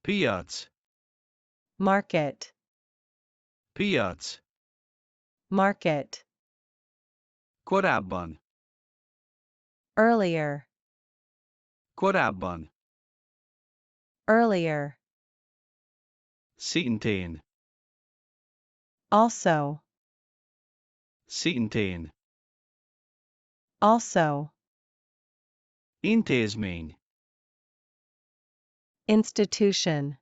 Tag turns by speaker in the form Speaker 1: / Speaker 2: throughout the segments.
Speaker 1: piac,
Speaker 2: market,
Speaker 1: piac,
Speaker 2: market,
Speaker 1: korábban,
Speaker 2: earlier,
Speaker 1: korábban,
Speaker 2: earlier,
Speaker 1: szintén,
Speaker 2: also,
Speaker 1: szintén,
Speaker 2: also,
Speaker 1: intézmény,
Speaker 2: institution,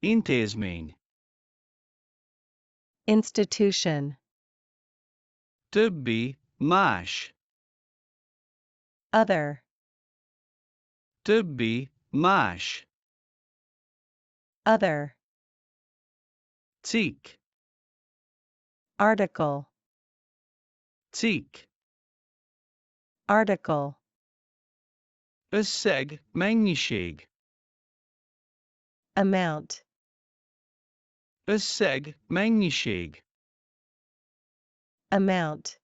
Speaker 1: intézmény,
Speaker 2: institution,
Speaker 1: többi, más,
Speaker 2: other,
Speaker 1: többi, más,
Speaker 2: other,
Speaker 1: cikk,
Speaker 2: article,
Speaker 1: cikk,
Speaker 2: article,
Speaker 1: összeg, mennyiség,
Speaker 2: amount,
Speaker 1: összeg, mennyiség,
Speaker 2: amount,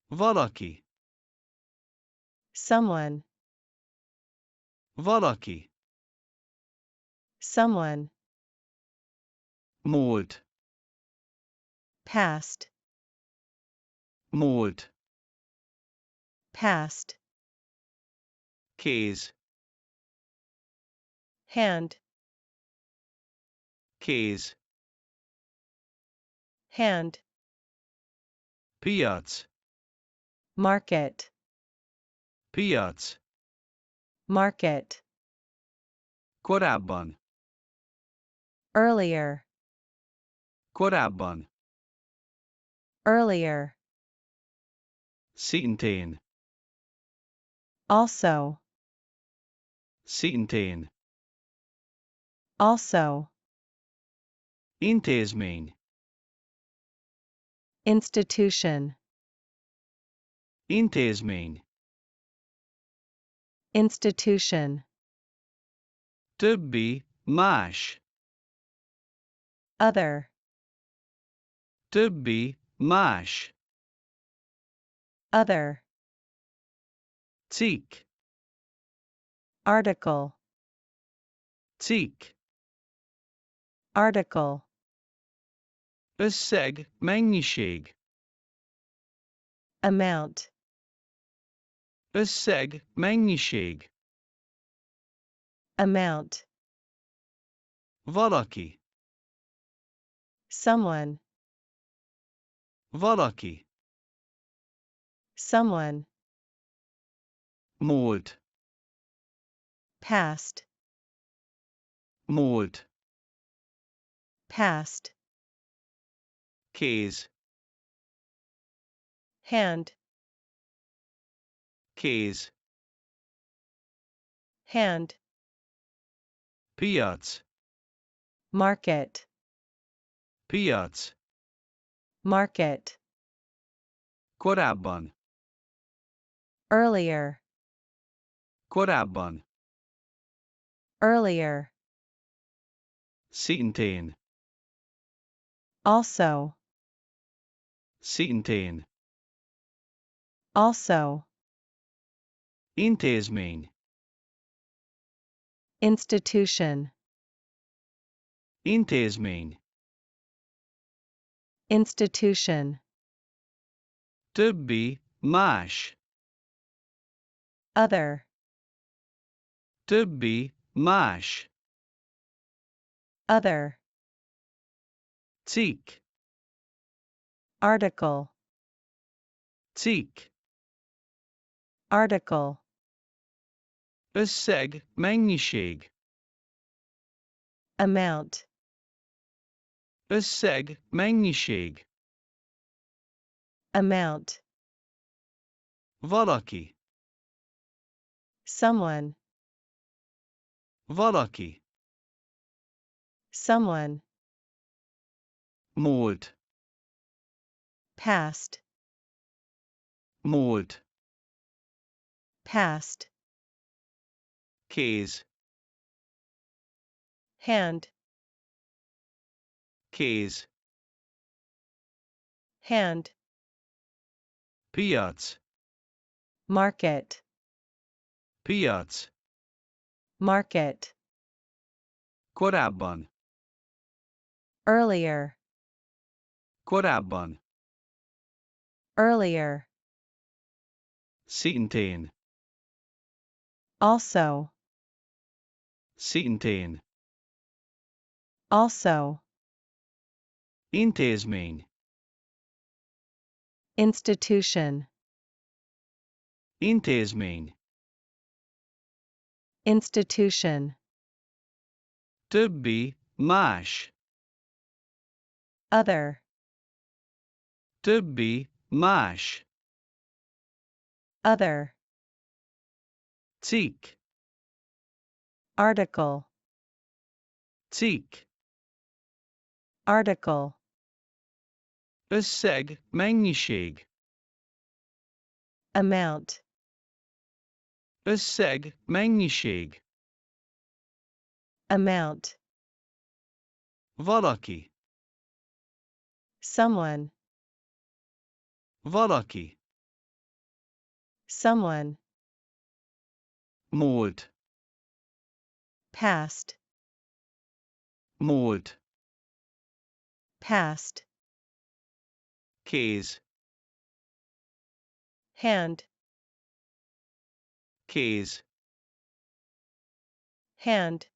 Speaker 1: valaki,
Speaker 2: someone,
Speaker 1: valaki,
Speaker 2: someone,
Speaker 1: múlt,
Speaker 2: past,
Speaker 1: múlt,
Speaker 2: past,
Speaker 1: kéz,
Speaker 2: hand,
Speaker 1: kéz,
Speaker 2: hand,
Speaker 1: piac,
Speaker 2: market,
Speaker 1: piac,
Speaker 2: market,
Speaker 1: korábban,
Speaker 2: earlier,
Speaker 1: korábban,
Speaker 2: earlier,
Speaker 1: szintén,
Speaker 2: also,
Speaker 1: szintén,
Speaker 2: also,
Speaker 1: intézmény,
Speaker 2: institution,
Speaker 1: intézmény,
Speaker 2: institution,
Speaker 1: többi, más,
Speaker 2: other,
Speaker 1: többi, más,
Speaker 2: other,
Speaker 1: cikk,
Speaker 2: article,
Speaker 1: cikk,
Speaker 2: article,
Speaker 1: összeg, mennyiség,
Speaker 2: amount,
Speaker 1: összeg, mennyiség,
Speaker 2: amount,
Speaker 1: valaki,
Speaker 2: someone,
Speaker 1: valaki,
Speaker 2: someone,
Speaker 1: múlt,
Speaker 2: past,
Speaker 1: múlt,
Speaker 2: past,
Speaker 1: kéz,
Speaker 2: hand,
Speaker 1: kéz,
Speaker 2: hand,
Speaker 1: piac,
Speaker 2: market,
Speaker 1: piac,
Speaker 2: market,
Speaker 1: korábban,
Speaker 2: earlier,
Speaker 1: korábban,
Speaker 2: earlier,
Speaker 1: szintén,
Speaker 2: also,
Speaker 1: szintén,
Speaker 2: also,
Speaker 1: intézmény,
Speaker 2: institution,
Speaker 1: intézmény,
Speaker 2: institution,
Speaker 1: többi, más,
Speaker 2: other,
Speaker 1: többi, más,
Speaker 2: other,
Speaker 1: cikk,
Speaker 2: article,
Speaker 1: cikk,
Speaker 2: article,
Speaker 1: összeg, mennyiség,
Speaker 2: amount,
Speaker 1: összeg, mennyiség,
Speaker 2: amount,
Speaker 1: valaki,
Speaker 2: someone,
Speaker 1: valaki,
Speaker 2: someone,
Speaker 1: múlt,
Speaker 2: past,
Speaker 1: múlt,
Speaker 2: past,
Speaker 1: kéz,
Speaker 2: hand,
Speaker 1: kéz,
Speaker 2: hand,
Speaker 1: piac,
Speaker 2: market,
Speaker 1: piac,
Speaker 2: market,
Speaker 1: Korábban.
Speaker 2: earlier,
Speaker 1: Korábban.
Speaker 2: earlier,
Speaker 1: Szintén.
Speaker 2: also,
Speaker 1: Szintén.
Speaker 2: also,
Speaker 1: Intézmény.
Speaker 2: institution,
Speaker 1: Intézmény.
Speaker 2: institution,
Speaker 1: Többi, más.
Speaker 2: other,
Speaker 1: Többi, más.
Speaker 2: other,
Speaker 1: Cikk.
Speaker 2: article,
Speaker 1: Cikk.
Speaker 2: article,
Speaker 1: Összeg, mennyiség.
Speaker 2: amount,
Speaker 1: Összeg, mennyiség.
Speaker 2: amount,
Speaker 1: Valaki.
Speaker 2: someone,
Speaker 1: Valaki.
Speaker 2: someone,
Speaker 1: Múlt.
Speaker 2: past,
Speaker 1: Múlt.
Speaker 2: past,
Speaker 1: Kéz.
Speaker 2: hand,
Speaker 1: Kéz.
Speaker 2: hand,